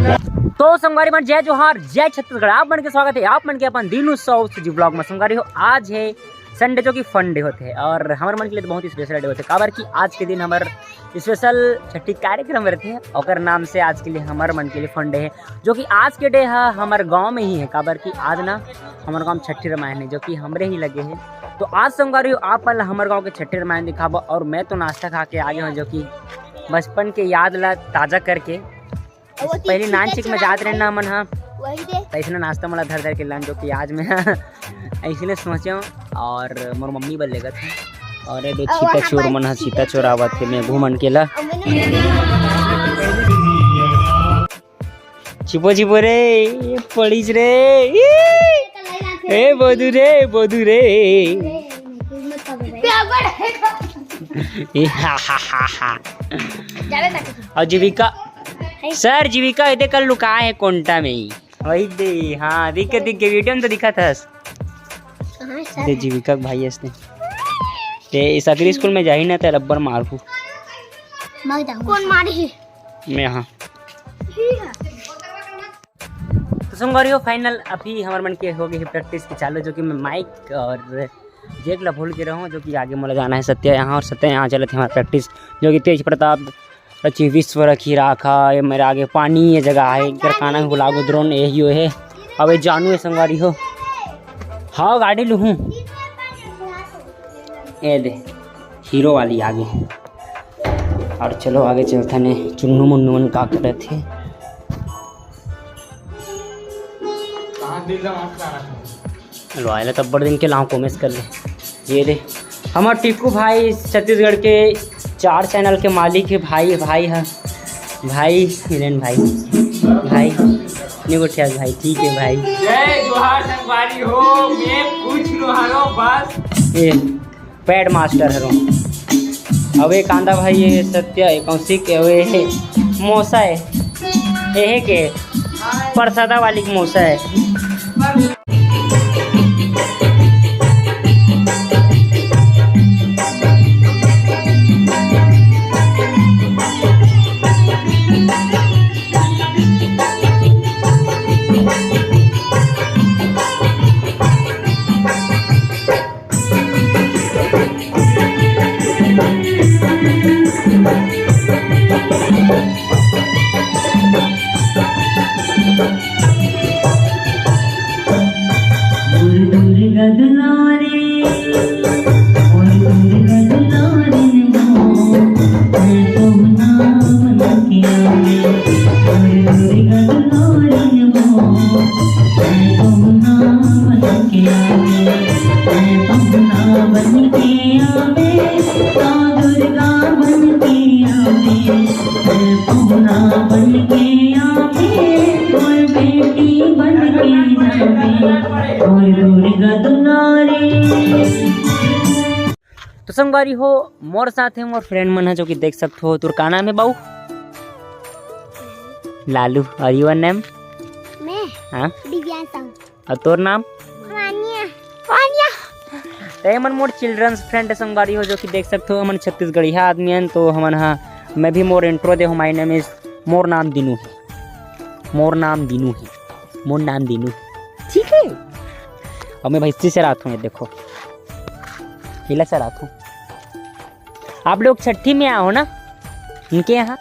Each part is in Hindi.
तो संगवारी मन जय जोहार जय छत्तीसगढ़। आप मन के स्वागत है आप मन के अपन दीनू साउथ जी ब्लॉग में। संगवारी हो आज है संडे जो कि फन डे होते हैं और हमारे मन के लिए तो बहुत ही स्पेशल डे होते हैं। काबर कि आज के दिन हमारे स्पेशल छठी कार्यक्रम रहते हैं और नाम से आज के लिए हमारे मन के लिए फन डे है जो कि आज के डे है हमारे गांव में ही है। काबर कि आज ना हमारे गांव में छठी रामायण है जो कि हमरे ही लगे हैं। तो आज संगवारी हो आप पहले हमारे गाँव के छठी रामायण दिखाबो और मैं तो नाश्ता खा के आगे हूँ जो कि बचपन के याद ला ताज़ा करके। पहले नानचिक में जात रहना मन हाँ ऐसा नाश्ता मला धर के लन जो कि आज मैं ऐसे सोचे और मोर मम्मी बल लेगा था और ये छीता चोर मन छीता चोर आवत थे मैं घूमन के ला छिपो छिपो रे पड़ीज रे ए बोधू रे और जीविका सर जीविका इधर कल लुका है कोंटा में ही वही दे। हाँ दिख के वीडियो में तो दिखा था दे जीविका भाई इसने ते सकरी स्कूल में जाही ना तो रब्बर मारू कौन मारी मैं। हाँ तो संगवारी हो फाइनल अभी हमारे मन के हो गई है प्रैक्टिस की चालू जो कि मैं माइक और जेक ला भूल के रहा हूँ जो कि आगे मोला जाना है सत्या यहाँ और सत्या यहाँ चले थे हमारा प्रैक्टिस जो कि तेज प्रताप रची विश्व रखी राखा ये मेरे आगे पानी ये जगह है गरकाना में बुलागो द्रोण यही है। अब ये जानू है संगवारी हो। हाँ गाड़ी लू हूँ ये दे हीरो वाली आगे और चलो आगे चलते ने चुन्नू मुन्नू मन का करे थे। लो आए तब्बर दिन के लाओ कोमेस कर ले। ये दे हमारे टिक्कू भाई छत्तीसगढ़ के 4 चैनल के मालिक है भाई है भाई मिलन भाई नहीं उठिया भाई ठीक है भाई। जय जोहार संगवारी हो मैं पूछ लो बस ये पैड मास्टर हरो अब एक कांदा भाई ये सत्य है कौशिक है मौसा है ये के प्रसादा वाली की मौसा है। तो संगवारी हो मोर साथ है मोर फ्रेंड मन है जो कि देख सकते हो तुरकाना में बाऊ लालू और योर नेम मैं हाँ दिव्यांशा और तोर नाम वानिया ते मन मोर चिल्ड्रंस फ्रेंड संगवारी हो जो कि देख सकते हो हमन छत्तीसगढ़ी आदमी हैं तो हमन हाँ मैं भी मोर इंट्रो दे माय नेम इज मोर नाम दिनू ठीक है। और मैं भैंसी से रात हूँ ये देखो हिला से रात हूँ। आप लोग छठी में आओ ना इनके यहाँ।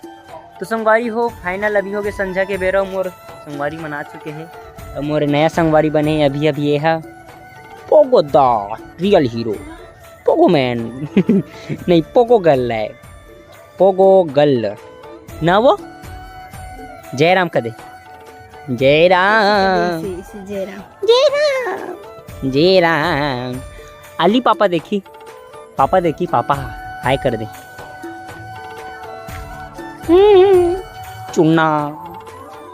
तो संगवारी हो फाइनल अभी हो गए संध्या के बेरा मोर संगवारी मना चुके हैं और मोर नया संगवारी बने अभी ये है पोगो दा रियल हीरो पोगो मैन नहीं पोगो गर्ल है पोगो गर्ल ना वो जयराम कदे जयराम अली पापा देखी पापा हाय कर दे चुना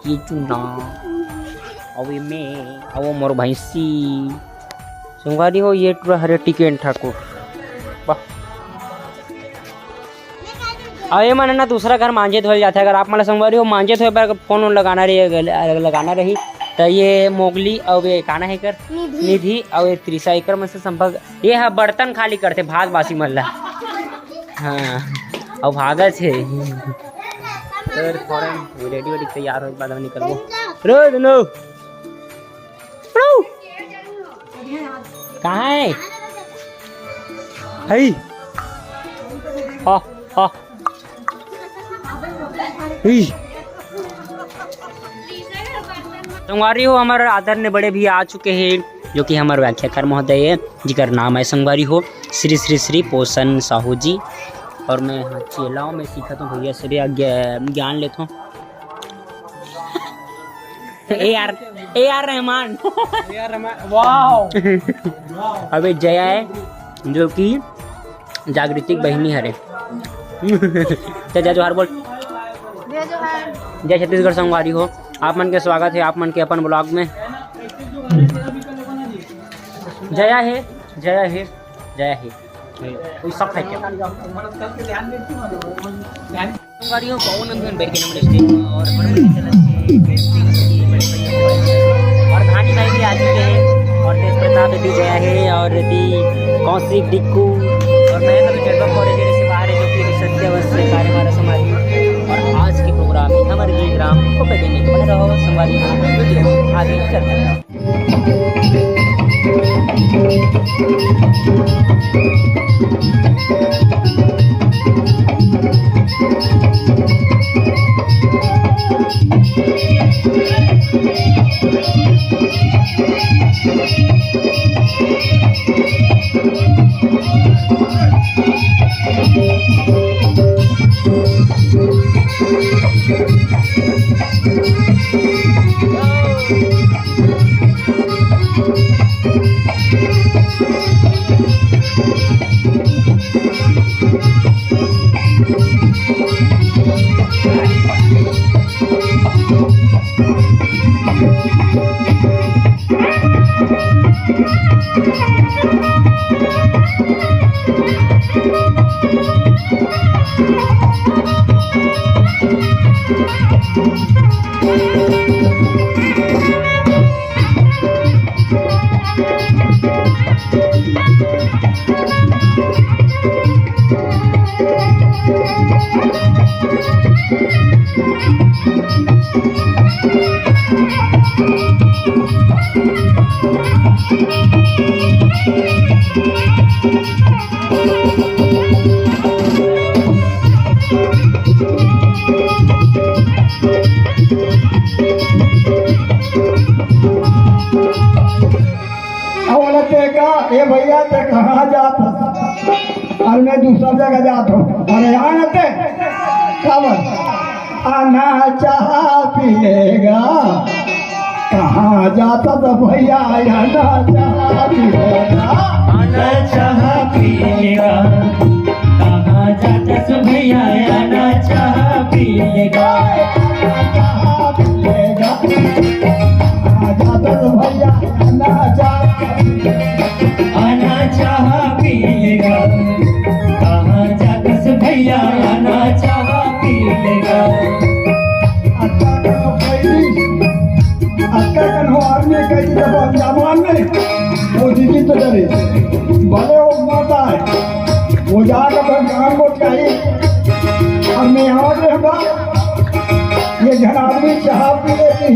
ये चुना अवे में आवो मोर भैंसी संगवारी हो ये टूरा हरे टिकेन ठाकुर वाह। अरे मन ना दूसरा घर मांझे धोल जाता है। अगर आप मतलब संगवारी हो मांझे धोए पर फोन लगाना रही तो ये मोगली और ये काना है कर निधि और ये त्रिशा एकर में से संपर्क ये है बर्तन खाली करते भागवासी मल्ला। हाँ और भागत है सर फौरन रेडी वेडी तैयार हो बाद में निकलबो रो दोनों कहाँ है हई हा हा संगवारी हो हमारे आदरणीय बड़े भी आ चुके हैं जो कि हमारे व्याख्याकार महोदय है जिकर नाम है संगवारी हो श्री श्री श्री पोषण साहू जी। और मैं चेलाओं में सीखा तो भैया से ज्ञान लेता हूँ। ए आर रहमान वाह। अबे जया है जो कि जागृतिक बहिनी हरे जय जोहार बोल जय छत्तीसगढ़ संगवारी हो आप मन के स्वागत है आप मन के अपन ब्लॉग में। जया है जया है जया है कोई सब है क्या संगवारी हो कौन हम बैठ के नंबर स्टेज और और धानी भाई भी आ चुके हैं और तेज प्रताप दी जया है और दी कौशिक डिक्कू और मैं कभी नेटवर्क कॉलेज से बाहर है जो कि सत्यावस्थ कार्यवाला समाधि और आज के प्रोग्राम में हमारे गीत राम को देने बने रहो संवादी वीडियो आगे चलते हैं। ये भैया ते कहाँ जात और मैं दूसरा जगह जात हूँ अरे यहाँ ते खबर आना चाह पिएगा कहाँ जाता तो भैया आना चाह पिएगा आना चाह पिएगा कहाँ जाता तो भैया आना चाह पिएगा कहाँ जाता तो भैया आना चाह पिएगा कहाँ जाता तो भैया आना चाह पिएगा। आदमी कई जबान में वो दीदी तो डरे भले वो माता है वो जाकर भगवान को चाहिए और मैं यहाँ रहूँगा ये घर आदमी चाह पी लेती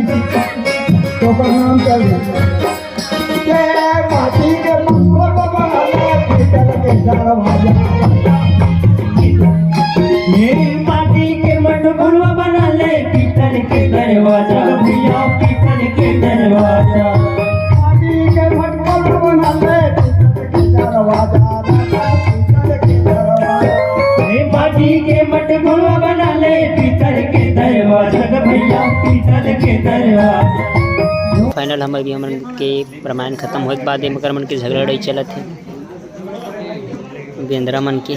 तो प्रणाम कर माटी के मंगल बना मेरी माटी के मंडपुर बना ले पीतल के दरवाजा भैया पीतल के दरवाजा माटी के मंगल बना ले माटी के मंडपुर बना ले पीतल के दरवाजा भैया पीतल के दरवाजा। फाइनल हमारे हमन के रामायण खत्म होए के बाद मकर मन के झगड़ा लड़ाई चलत है बेंद्रा मन के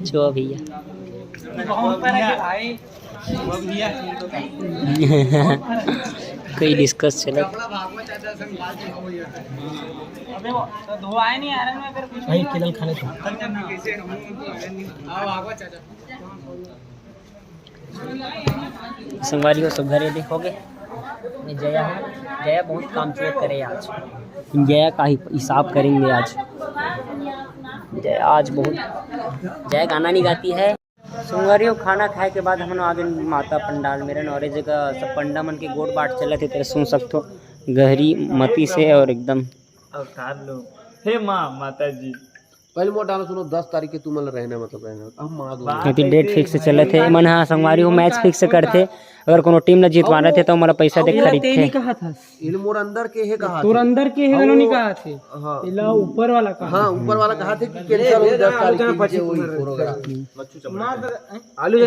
चो भैया कोई डिस्कस चलत संगवारी को सब घरे देखोगे जया है जया बहुत काम चोर करे आज जया का हिसाब करेंगे आज। जय आज बहुत जय गाना नहीं गाती है। संगवारियों खाना खाए के बाद हम आगे माता पंडाल मेरे और जगह सब पंडा मन के गोड़ बाट चलत है तेरे सुन सकते हो गहरी मती से और एकदम अवतार लो हे माँ माता जी पहले मोटा सुनो 10 तारीख के तुम रहना मतलब रहना अब मार क्योंकि डेट फिक्स चलत है मन हाँ संगवारी हो मैच फिक्स करते अगर कोनो टीम ने जीतवाना थे तो मला पैसा दे खरीदते कहा था इन मोर अंदर के है कहा तोर अंदर के है नहीं कहा थे हां इला ऊपर वाला कहा हां ऊपर वाला कहा थे कि कैंसिल हो 10 तारीख के वही प्रोग्राम आलू